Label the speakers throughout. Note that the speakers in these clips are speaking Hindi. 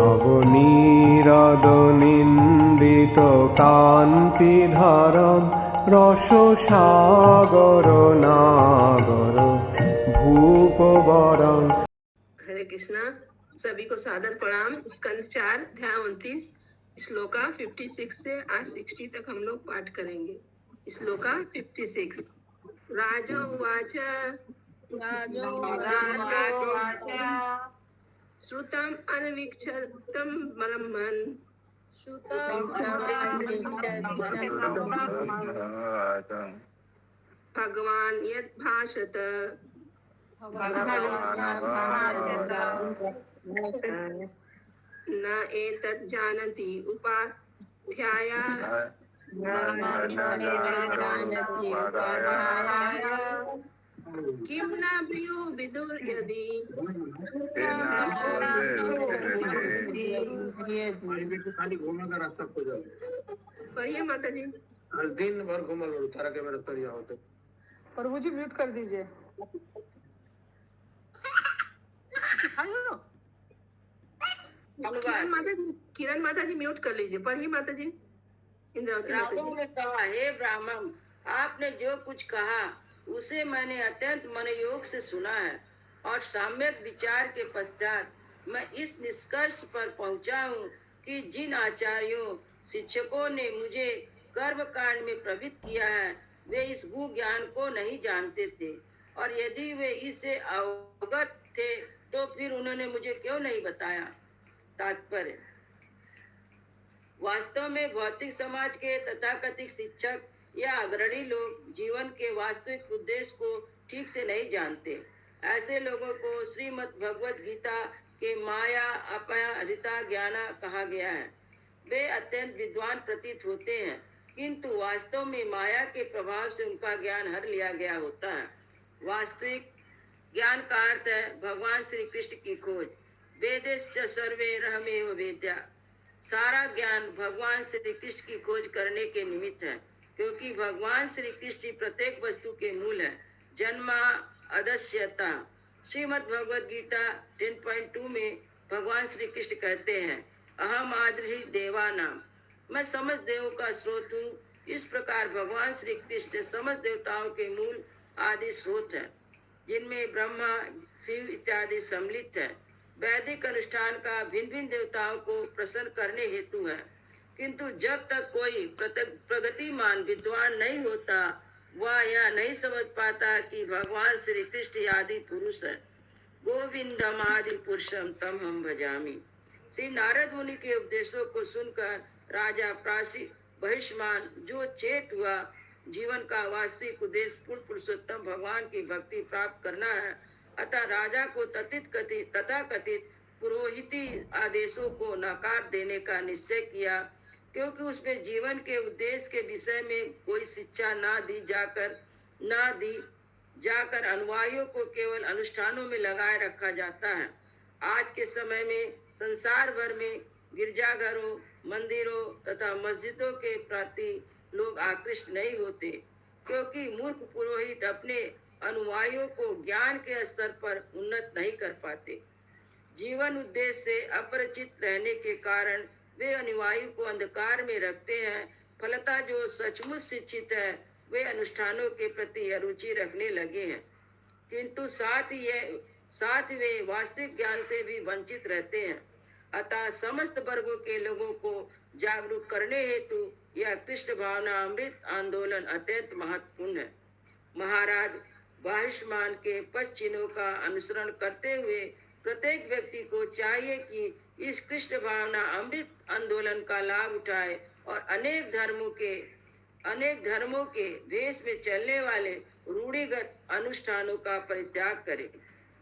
Speaker 1: নবনীরদ নিন্দিত কান্তিধারম রস সাগর নাগর भूपवरं।
Speaker 2: हरे कृष्णा। सभी को सादर प्रणाम। स्कंद 4 अध्याय 29 श्लोका 56 से आज 60 तक हम लोग पाठ करेंगे। श्लोका 56। राजो उवाच श्रुतम अनवीक्षितं ब्रह्मन् भगवान् यद् भाषत न एतत् जानति उपाध्याया किं न ब्रूयु विदुर यदि।
Speaker 3: खाली घूमने का रास्ता खोजा
Speaker 2: पढ़िए माता जी।
Speaker 3: हर दिन भर घूमल तारा के मेरे तरिया होते।
Speaker 4: प्रभु जी म्यूट कर दीजिए।
Speaker 2: किरण माता जी म्यूट कर लीजिए। पढ़िए माता जी। इंद्रावती माता जी
Speaker 5: ने कहा, हे ब्राह्मण, आपने जो कुछ कहा उसे मैंने अत्यंत मनोयोग से सुना है और सम्यक विचार के पश्चात मैं इस निष्कर्ष पर पहुंचा हूँ कि जिन आचार्यों शिक्षकों ने मुझे कर्म कांड में प्रवृत्त किया है वे इस गु ज्ञान को नहीं जानते थे, और यदि वे इससे अवगत थे तो फिर उन्होंने मुझे क्यों नहीं बताया। तात्पर्य: वास्तव में भौतिक समाज के तथाकथित शिक्षक या अग्रणी लोग जीवन के वास्तविक उद्देश्य को ठीक से नहीं जानते। ऐसे लोगों को श्रीमद् भगवद गीता के माया अपहरिता ज्ञाना कहा गया है। वे अत्यंत विद्वान प्रतीत होते हैं, किंतु वास्तव में माया के प्रभाव से उनका ज्ञान हर लिया गया होता है। वास्तविक ज्ञान का अर्थ है भगवान श्री कृष्ण की खोज। वेदेश्च सर्वे रहमेव वेद्या। सारा ज्ञान भगवान श्री कृष्ण की खोज करने के निमित्त है, क्योंकि भगवान श्री कृष्ण प्रत्येक वस्तु के मूल है। जन्मा अदस्यता। श्रीमद् भगवद गीता 10.2 में भगवान श्री कृष्ण कहते हैं, अहम आदि देवानाम, मैं समस्त देवों का स्रोत हूँ। इस प्रकार भगवान श्री कृष्ण समस्त देवताओं के मूल आदि स्रोत है, जिनमें ब्रह्मा शिव इत्यादि सम्मिलित है। वैदिक अनुष्ठान का भिन्न भिन्न देवताओं को प्रसन्न करने हेतु है, किंतु जब तक कोई प्रगतिमान विद्वान नहीं होता वह यह नहीं समझ पाता कि भगवान श्री कृष्ण आदि पुरुष है। गोविंदम आदि पुरुषम तम हम भजामी। श्री नारद मुनि के उपदेशों को सुनकर राजा प्रासी बहिष्मान जो चेत हुआ, जीवन का वास्तविक उद्देश्य पूर्ण पुरुषोत्तम भगवान की भक्ति प्राप्त करना है, अतः राजा को तथाकथित पुरोहिती आदेशों को नकार देने का निश्चय किया, क्योंकि उसमें जीवन के उद्देश्य के विषय में कोई शिक्षा ना दी जाकर अनुयायियों को केवल अनुष्ठानों में लगाए रखा जाता है। आज के समय में संसार भर में गिरजाघरों, मंदिरों तथा मस्जिदों के प्रति लोग आकृष्ट नहीं होते, क्योंकि मूर्ख पुरोहित अपने अनुयायियों को ज्ञान के स्तर पर उन्नत नहीं कर पाते। जीवन उद्देश्य से अपरिचित रहने के कारण वे अनुयायी को अंधकार में रखते हैं। फलतः जो सचमुच शिक्षित है वे अनुष्ठानों के प्रति अरुचि रखने लगे हैं, किंतु साथ वे वास्तविक ज्ञान से भी वंचित रहते हैं। अतः समस्त वर्गों के लोगों को जागरूक करने हेतु यह कृष्ण भावना अमृत आंदोलन अत्यंत महत्वपूर्ण है। महाराज बाहिष्मान के पद चिन्हों का अनुसरण करते हुए प्रत्येक व्यक्ति को चाहिए कि इस कृष्ण भावना अमृत आंदोलन का लाभ उठाए और अनेक धर्मों के भेष में चलने वाले रूढ़िगत अनुष्ठानों का परित्याग करे।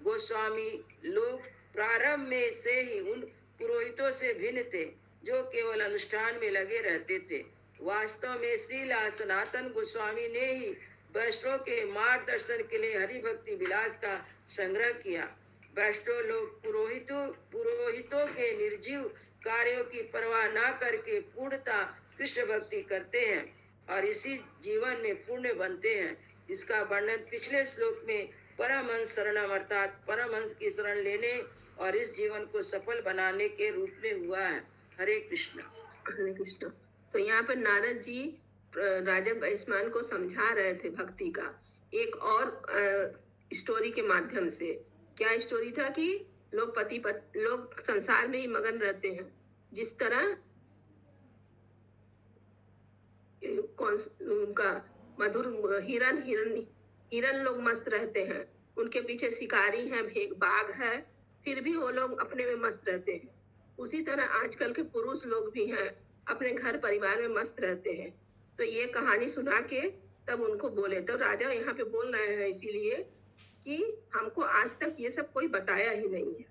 Speaker 5: गोस्वामी लोग प्रारंभ में से ही उन पुरोहितों से भिन्न थे जो केवल अनुष्ठान में लगे रहते थे। वास्तव में श्रीला सनातन गोस्वामी ने ही वैष्णव के मार्गदर्शन के लिए हरि भक्ति विलास का संग्रह किया। वैष्णव लोग पुरोहितों के निर्जीव कार्यों की परवाह न करके पूर्णता कृष्ण भक्ति करते हैं और इसी जीवन में पुण्य बनते हैं, जिसका वर्णन पिछले श्लोक में परमहंस शरणम अर्थात परमहंस की शरण लेने और इस जीवन को सफल बनाने के रूप में हुआ है। हरे कृष्ण।
Speaker 2: हरे कृष्ण। तो यहाँ पर नारद जी राजा वैश्वान को समझा रहे थे भक्ति का एक और स्टोरी के माध्यम से। क्या स्टोरी था कि लोग संसार में ही मगन रहते हैं। जिस तरह उनका मधुर हिरन लोग मस्त रहते हैं, उनके पीछे शिकारी हैं, बाघ है, फिर भी वो लोग अपने में मस्त रहते हैं। उसी तरह आजकल के पुरुष लोग भी हैं, अपने घर परिवार में मस्त रहते हैं। तो ये कहानी सुना के तब उनको बोले। तो राजा यहाँ पे बोल रहे हैं इसीलिए कि हमको आज तक ये सब कोई बताया ही नहीं है।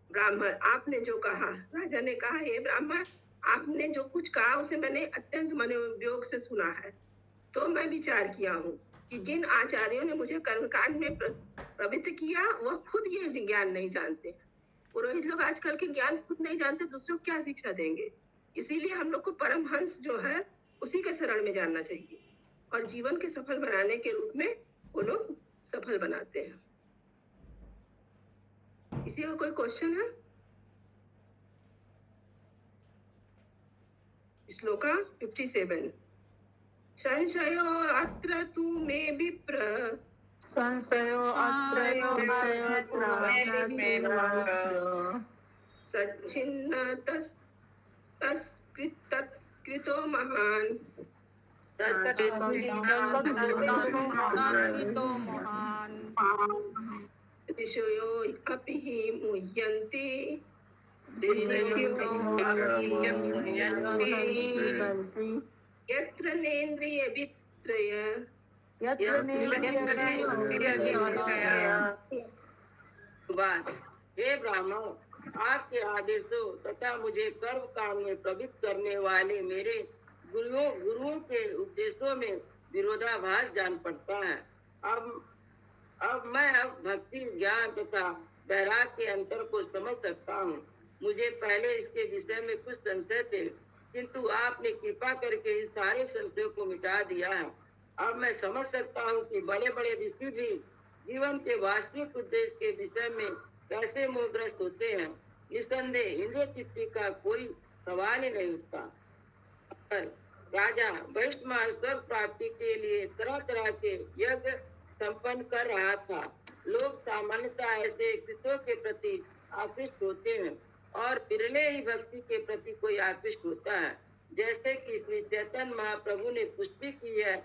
Speaker 2: ब्राह्मण, आपने जो कहा, राजा ने कहा, हे ब्राह्मण, आपने जो कुछ कहा उसे मैंने अत्यंत मनोयोग से सुना है। तो मैं विचार किया हूँ कि जिन आचार्यों ने मुझे कर्मकांड में प्रवृत्त किया वह खुद ये ज्ञान नहीं जानते। पुरोहित लोग आजकल के ज्ञान खुद नहीं जानते, दूसरों को क्या शिक्षा देंगे। इसीलिए हम लोग को परमहंस जो है उसी के शरण में जानना चाहिए और जीवन के सफल बनाने के रूप में वो लोग सफल बनाते हैं। किसी का कोई क्वेश्चन है? श्लोका 57। संशयो अत्र तु मे विप्र
Speaker 4: संशयो अत्र
Speaker 2: सच्छिन्न तत्कृतो महान् ऋषयो अपि हि मुह्यन्ति यत्र नेन्द्रिय वित्रय
Speaker 5: हे ब्राह्मण, आपके आदेशों तथा मुझे कर्म काम में प्रवृत्त करने वाले मेरे गुरुओं के उपदेशों में विरोधाभास जान पड़ता है। अब मैं भक्ति ज्ञान तथा वैराग्य के अंतर को समझ सकता हूँ। मुझे पहले इसके विषय में कुछ संशय थे, किंतु आपने कृपा करके इस सारे संशयों को मिटा दिया है। अब मैं समझ सकता हूँ कि बड़े बड़े ऋषि भी जीवन के वास्तविक उद्देश्य के विषय में कैसे मोहग्रस्त होते हैं। निस्संदेह इंद्रिय तृप्ति का कोई सवाल ही नहीं उठता। राजा वैश्वान स्वर्ग प्राप्ति के लिए तरह तरह के यज्ञ संपन्न कर रहा था। लोग सामान्यतः ऐसे कृत्यों के प्रति आकृष्ट होते हैं और बिरले ही भक्ति के प्रति कोई आकृष्ट होता है। जैसे कि श्री चैतन्य महाप्रभु ने पुष्टि की है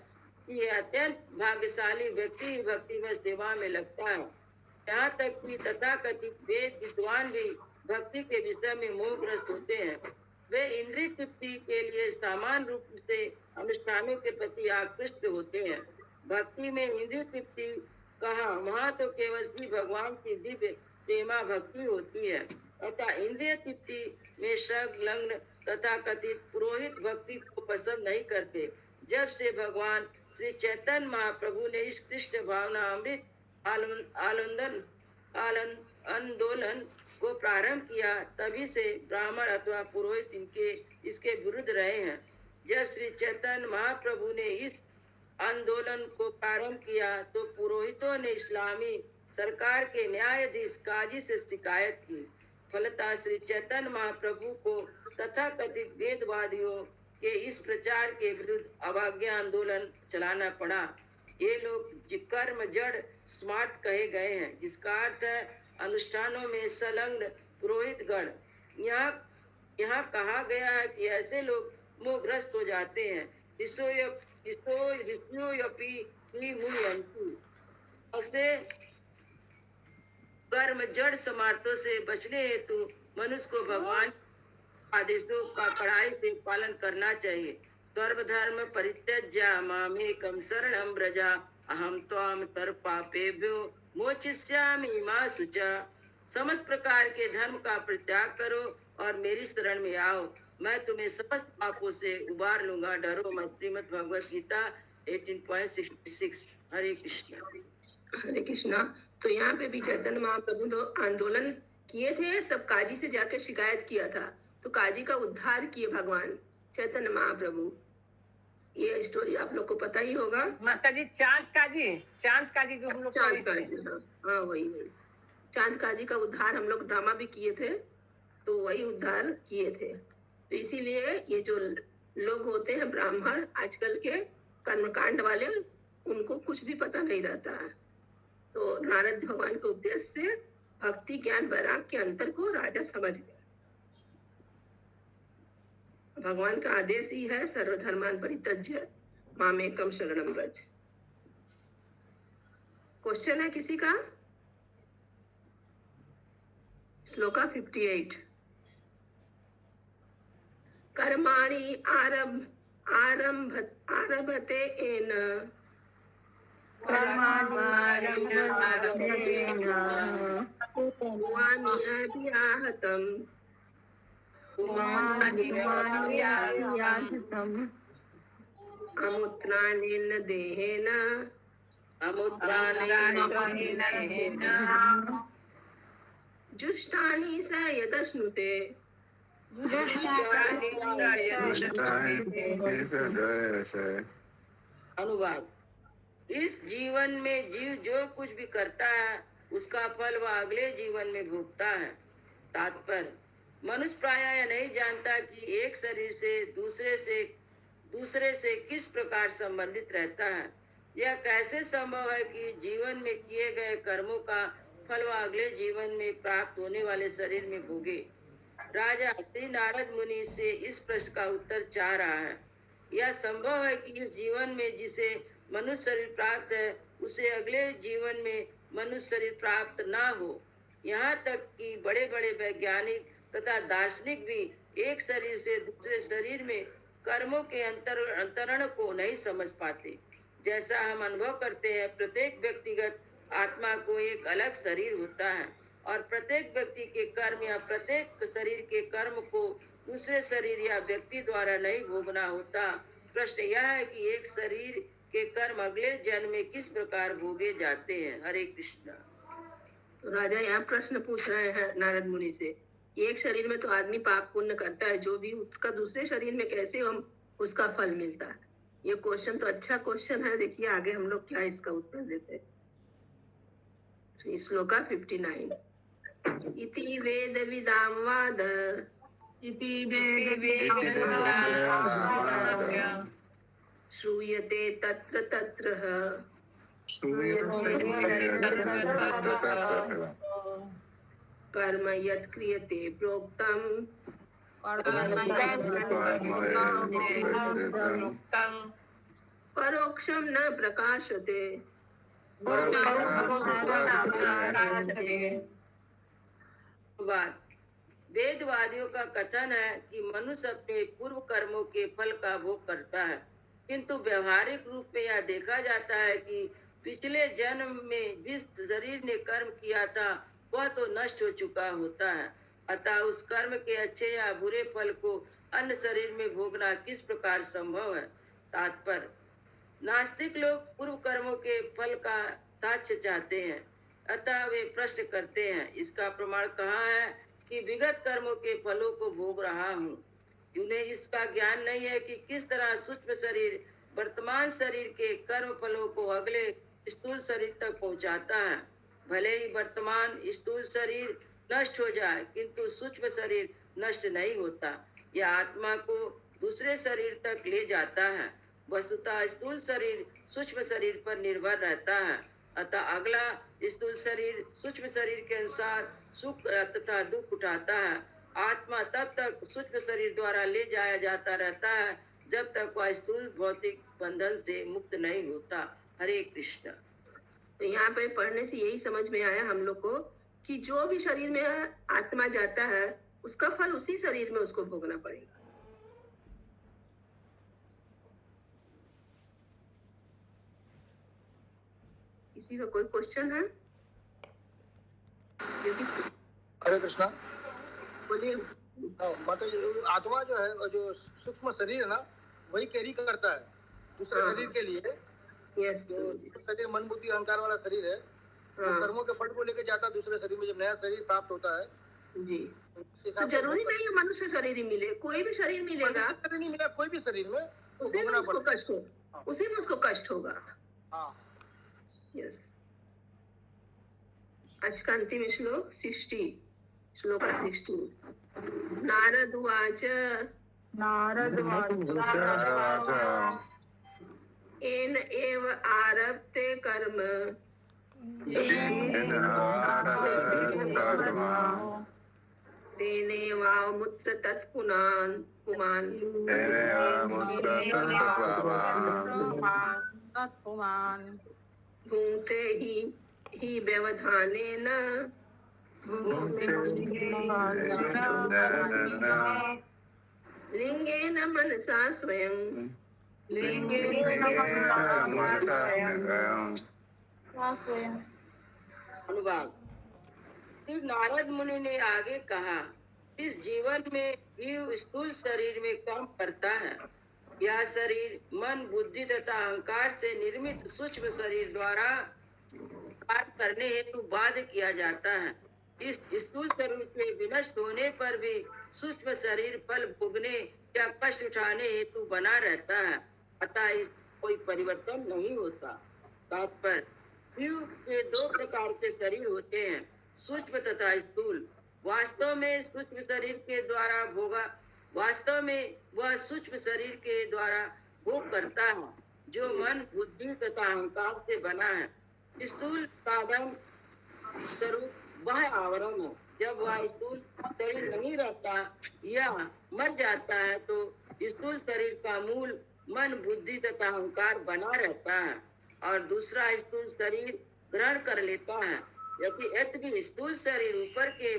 Speaker 5: कि यह अत्यंत भाग्यशाली व्यक्ति ही भक्ति में सेवा में लगता है। यहाँ तक कि तथाकथित वेद विद्वान भी भक्ति के विषय में मोहग्रस्त होते हैं। वे इंद्रिय तृप्ति के लिए समान रूप से अनुष्ठानों के प्रति आकृष्ट होते हैं। भक्ति में इंद्रिय तृप्ति कहाँ, वहाँ तो केवल श्री भगवान की दिव्य प्रेमा भक्ति होती है। तथा इंद्रिय तृप्ति में संलग्न तथा कथित पुरोहित भक्ति को पसंद नहीं करते। जब से भगवान श्री चैतन्य महाप्रभु ने इस कृष्ण भावना अमृत आंदोलन को प्रारंभ किया, तभी से ब्राह्मण अथवा पुरोहित इसके विरुद्ध रहे हैं। जब श्री चैतन्य महाप्रभु ने इस आंदोलन को प्रारंभ किया तो पुरोहितों ने इस्लामी सरकार के न्यायाधीश काजी से शिकायत की। फलतः श्री चैतन्य महाप्रभु को तथाकथित वेदवादियों के इस प्रचार के विरुद्ध अवज्ञा आंदोलन चलाना पड़ा। ये लोग कर्म जड़ स्मार्ट कहे गए हैं, जिसका अर्थ है अनुष्ठानों में संलग्न पुरोहित गण। यहाँ कहा गया है कि ऐसे लोग मोहग्रस्त हो जाते हैं। ऐसे कर्म जड़ समार्थों से बचने हेतु मनुष्य को भगवान आदेशों का कड़ाई से पालन करना चाहिए। सर्वधर्म परित्यज्य मामेकं शरणं व्रज अहम त्वां सर्वपापेभ्यो मोचिष्यामि मा शुचा। समस्त प्रकार के धर्म का परित्याग करो और मेरी शरण में आओ, मैं तुम्हें समस्त पापों से उबार लूंगा, डरो मत। श्रीमद् भगवत गीता 18.66। हरे कृष्ण।
Speaker 2: हरे कृष्णा। तो यहाँ पे भी चैतन्य महाप्रभु ने आंदोलन किए थे, सब काजी से जाकर शिकायत किया था, तो काजी का उद्धार किए भगवान चैतन्य महाप्रभु। ये स्टोरी आप लोग को पता ही होगा।
Speaker 4: माता जी चांद का जी जो हम लोग
Speaker 2: चांद
Speaker 4: पढ़े
Speaker 2: का
Speaker 4: थे।
Speaker 2: जी, हाँ हाँ, वही चांद का जी का उद्धार हम लोग ड्रामा भी किए थे, तो वही उद्धार किए थे। तो इसीलिए ये जो लोग होते हैं ब्राह्मण आजकल के कर्मकांड वाले, उनको कुछ भी पता नहीं रहता है। तो नारद भगवान के उपदेश से भक्ति ज्ञान वैराग के अंतर को राजा समझ गया। भगवान का आदेश ही है सर्वधर्मान परित्यज्य मामेकम शरणम व्रज। क्वेश्चन है किसी का? श्लोका 58। कर्माणि आरभते येन अमुत्राणेन देहेन जुष्टानि स यदश्नुते
Speaker 5: अनुवाद। इस जीवन में जीव जो कुछ भी करता है उसका फल वह अगले जीवन में भोगता है। तात्पर्य, मनुष्य प्रायः यह नहीं जानता कि एक शरीर से दूसरे से किस प्रकार संबंधित रहता है। यह कैसे संभव है कि जीवन में किए गए कर्मों का फल वह अगले जीवन में प्राप्त होने वाले शरीर में भोगे। राजा श्री नारद मुनि से इस प्रश्न का उत्तर चाह रहा है। यह संभव है कि इस जीवन में जिसे मनुष्य शरीर प्राप्त है उसे अगले जीवन में मनुष्य शरीर प्राप्त ना हो। यहाँ तक कि बड़े बड़े वैज्ञानिक तथा दार्शनिक भी एक शरीर से दूसरे शरीर में कर्मों के अंतरण को नहीं समझ पाते। जैसा हम अनुभव करते हैं, प्रत्येक व्यक्तिगत आत्मा को एक अलग शरीर होता है और प्रत्येक व्यक्ति के कर्म या प्रत्येक शरीर के कर्म को दूसरे शरीर या व्यक्ति द्वारा नहीं भोगना होता। प्रश्न यह है कि एक शरीर के कर्म अगले जन्म में किस प्रकार भोगे जाते हैं। हरे कृष्णा।
Speaker 2: तो राजा यहाँ प्रश्न पूछ रहे हैं नारद मुनि से, एक शरीर में तो आदमी पाप पुण्य करता है, जो भी उसका दूसरे शरीर में कैसे हम उसका फल मिलता है। ये क्वेश्चन तो अच्छा क्वेश्चन है। देखिए आगे हम लोग क्या इसका उत्तर देते हैं। श्लोका 59। इति वेद विदाम वाद श्रूयते तत्र तत्र कर्म यत् क्रियते प्रोक्तम परोक्षम न प्रकाशते।
Speaker 5: वेदवादियों का कथन है कि मनुष्य अपने पूर्व कर्मों के फल का भोग करता है, किंतु व्यवहारिक रूप में यह देखा जाता है कि पिछले जन्म में जिस शरीर ने कर्म किया था वह तो नष्ट हो चुका होता है। अतः उस कर्म के अच्छे या बुरे फल को अन्य शरीर में भोगना किस प्रकार संभव है। तात्पर्य, नास्तिक लोग पूर्व कर्मों के फल का साक्ष्य चाहते हैं, अतः वे प्रश्न करते हैं, इसका प्रमाण कहाँ है कि विगत कर्मों के फलों को भोग रहा हूँ। उन्हें इसका ज्ञान नहीं है कि किस तरह सूक्ष्म शरीर वर्तमान शरीर के कर्म फलों को अगले स्थूल शरीर तक पहुँचाता है। भले ही वर्तमान स्थूल शरीर नष्ट हो जाए, किंतु सूक्ष्म शरीर नष्ट नहीं होता। यह आत्मा को दूसरे शरीर तक ले जाता है। वस्तुतः स्थूल शरीर सूक्ष्म शरीर पर निर्भर रहता है, अतः अगला स्थूल शरीर सूक्ष्म शरीर के अनुसार सुख तथा दुख उठाता है। आत्मा तब तक सूक्ष्म शरीर द्वारा ले जाया जाता रहता है जब तक वह स्थूल भौतिक बंधन से मुक्त नहीं होता। हरे कृष्ण।
Speaker 2: तो यहाँ पे पढ़ने से यही समझ में आया हम लोग को कि जो भी शरीर में आत्मा जाता है उसका फल उसी शरीर में उसको भोगना पड़ेगा। किसी का कोई क्वेश्चन है?
Speaker 3: हरे कृष्णा।
Speaker 2: बोलिए।
Speaker 3: मतलब आत्मा जो है और जो सूक्ष्म शरीर है ना, वही कैरी करता है दूसरे शरीर के लिए।
Speaker 2: यस।
Speaker 3: जो शरीर मन बुद्धि अहंकार वाला शरीर है, वो कर्मों के फल को लेके जाता है दूसरे शरीर में। जब नया शरीर प्राप्त होता है
Speaker 2: जी, तो जरूरी नहीं है मनुष्य शरीर ही मिले, कोई भी शरीर मिलेगा।
Speaker 3: शरीर नहीं मिला कोई भी शरीर में,
Speaker 2: उसी में
Speaker 3: भोगना
Speaker 2: उसको
Speaker 3: पड़ता
Speaker 2: कष्ट हो, उसी में उसको कष्ट होगा।
Speaker 3: हाँ
Speaker 2: यस। आज का अंतिम श्लोक 60, श्लोका 60। नारद उवाच येन एव आरभते कर्म तेनैवामुत्र तत्पुनान् पुमान् भुङ्क्ते हि व्यवधानेन लिङ्गेन मनसा स्वयं।
Speaker 5: अनुवाद। फिर नारद मुनि ने आगे कहा, इस जीवन में जीव स्थूल शरीर में काम करता है। यह शरीर मन, बुद्धि तथा अहंकार से निर्मित सूक्ष्म शरीर द्वारा कार्य करने हेतु बाध्य किया जाता है। इस स्थूल शरीर के विनष्ट होने पर भी सूक्ष्म शरीर फल भोगने या कष्ट उठाने हेतु बना रहता है, अतः इस कोई परिवर्तन नहीं होता। तात्पर्य, जीव के दो प्रकार के शरीर होते हैं, सूक्ष्म तथा स्थूल। वास्तव में सूक्ष्म शरीर के द्वारा वास्तव में वह सूक्ष्म शरीर के द्वारा भोग करता है, जो मन, बुद्धि तथा अहंकार से बना है। स्थूल साधन स्वरूप वह आवरण है। जब वह स्थूल शरीर नहीं रहता या मर जाता है तो स्थूल शरीर का मूल मन, बुद्धि तथा अहंकार बना रहता है और दूसरा स्थूल शरीर ग्रहण कर लेता है। यद्यपि स्थूल शरीर ऊपर से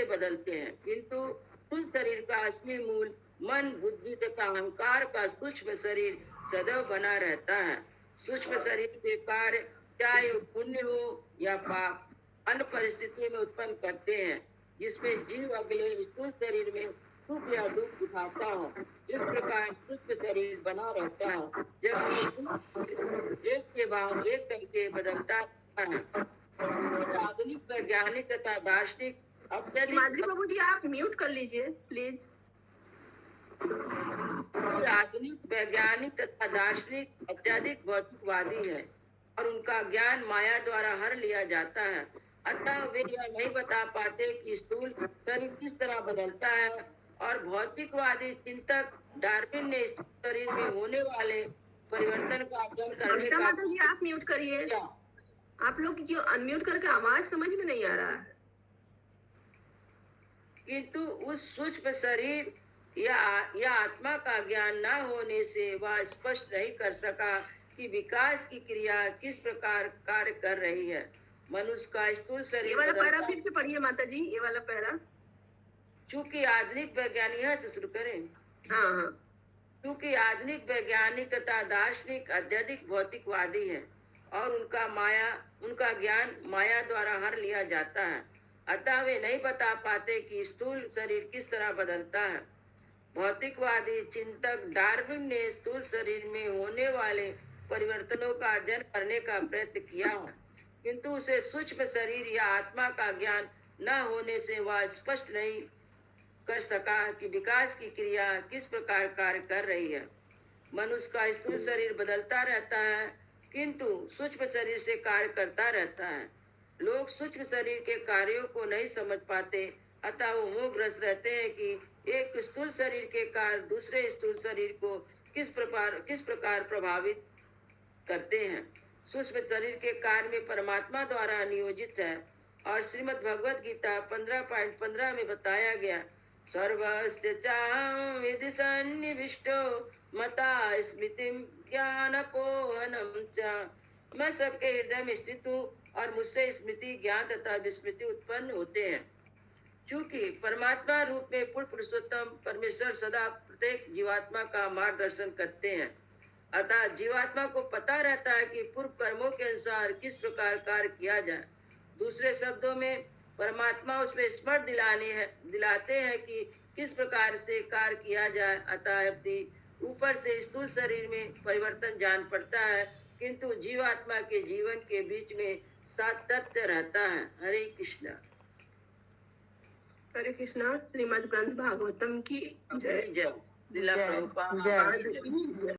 Speaker 5: बदलते हैं, किंतु स्थूल शरीर का असली मूल मन, बुद्धि तथा अहंकार का सूक्ष्म शरीर सदैव बना रहता है। सूक्ष्म शरीर के कार्य चाहे पुण्य हो या पाप, अन्य परिस्थिति में उत्पन्न करते हैं, जिसमें जीव अगले स्थूल शरीर में सुख या दुख उठाता है। इस प्रकार सूक्ष्म शरीर बना रहता है, जब एक के बाद एक करके बदलता रहता है। आधुनिक वैज्ञानिक तथा दार्शनिक
Speaker 2: हिमाद्री बाबू जी आप म्यूट कर लीजिए प्लीज।
Speaker 5: आधुनिक वैज्ञानिक तथा दार्शनिक अत्यधिक भौतिकवादी है और उनका ज्ञान माया द्वारा हर लिया जाता है, अतः वे यह नहीं बता पाते कि स्थूल शरीर किस तरह बदलता है। और भौतिकवादी चिंतक डार्विन ने शरीर में होने वाले परिवर्तन का अध्ययन करने
Speaker 2: कविता
Speaker 5: का
Speaker 2: माता जी आप म्यूट करिए। आप लोग क्यों अनम्यूट करके आवाज समझ में नहीं आ रहा है।
Speaker 5: किंतु उस सूक्ष्म शरीर या आत्मा का ज्ञान न होने से वह स्पष्ट नहीं कर सका कि विकास की क्रिया किस प्रकार कार्य कर रही है। मनुष्य का स्थूल
Speaker 2: ये
Speaker 5: शरीर
Speaker 2: वाला पैरा फिर से पढ़िए माता जी, ये वाला पैरा।
Speaker 5: चूंकि आधुनिक वैज्ञानिक यहाँ से शुरू करें।
Speaker 2: हाँ।
Speaker 5: क्योंकि आधुनिक वैज्ञानिक तथा दार्शनिक अत्यधिक भौतिकवादी है और उनका ज्ञान माया द्वारा हर लिया जाता है, अतः वे नहीं बता पाते कि स्थूल शरीर किस तरह बदलता है। भौतिकवादी चिंतक डार्विन ने स्थूल शरीर में होने वाले परिवर्तनों का अध्ययन करने का प्रयत्न किया है, किंतु उसे सूक्ष्म शरीर या आत्मा का ज्ञान न होने से वह स्पष्ट नहीं कर सका कि विकास की क्रिया किस प्रकार कार्य कर रही है। मनुष्य का स्थूल शरीर बदलता रहता है, किंतु सूक्ष्म शरीर से कार्य करता रहता है। लोग सूक्ष्म शरीर के कार्यों को नहीं समझ पाते, अतः वो मोहग्रस्त रहते हैं कि एक स्थूल शरीर के कार्य दूसरे स्थूल शरीर को किस प्रकार प्रभावित करते हैं। सूक्ष्म शरीर के कार्य में परमात्मा द्वारा नियोजित है और श्रीमद् भगवद गीता 15.15 में बताया गया, सर्वस्य चाहं विधि सन्निविष्टो मता स्मृतिम ज्ञानपोहनम च। मैं सबके हृदय में स्थित हूँ और मुझसे स्मृति, ज्ञान तथा विस्मृति उत्पन्न होते हैं। चूंकि परमात्मा रूप में पूर्ण पुरुषोत्तम परमेश्वर सदा प्रत्येक जीवात्मा का मार्गदर्शन करते हैं, अतः जीवात्मा को पता रहता है कि पूर्व कर्मों के अनुसार किस प्रकार कार्य किया जाए। दूसरे शब्दों में परमात्मा उसमें स्मरण दिलाते हैं कि किस प्रकार से कार्य किया जाए। अतः यदि ऊपर से स्थूल शरीर में परिवर्तन जान पड़ता है, किंतु जीवात्मा के जीवन के बीच में सातत्य रहता है। हरे कृष्णा।
Speaker 2: हरे कृष्णा। श्रीमद् ग्रंथ भागवतम की जय।
Speaker 5: जय श्रीला
Speaker 6: जय
Speaker 5: प्रभुपाद
Speaker 6: जय
Speaker 2: की जय।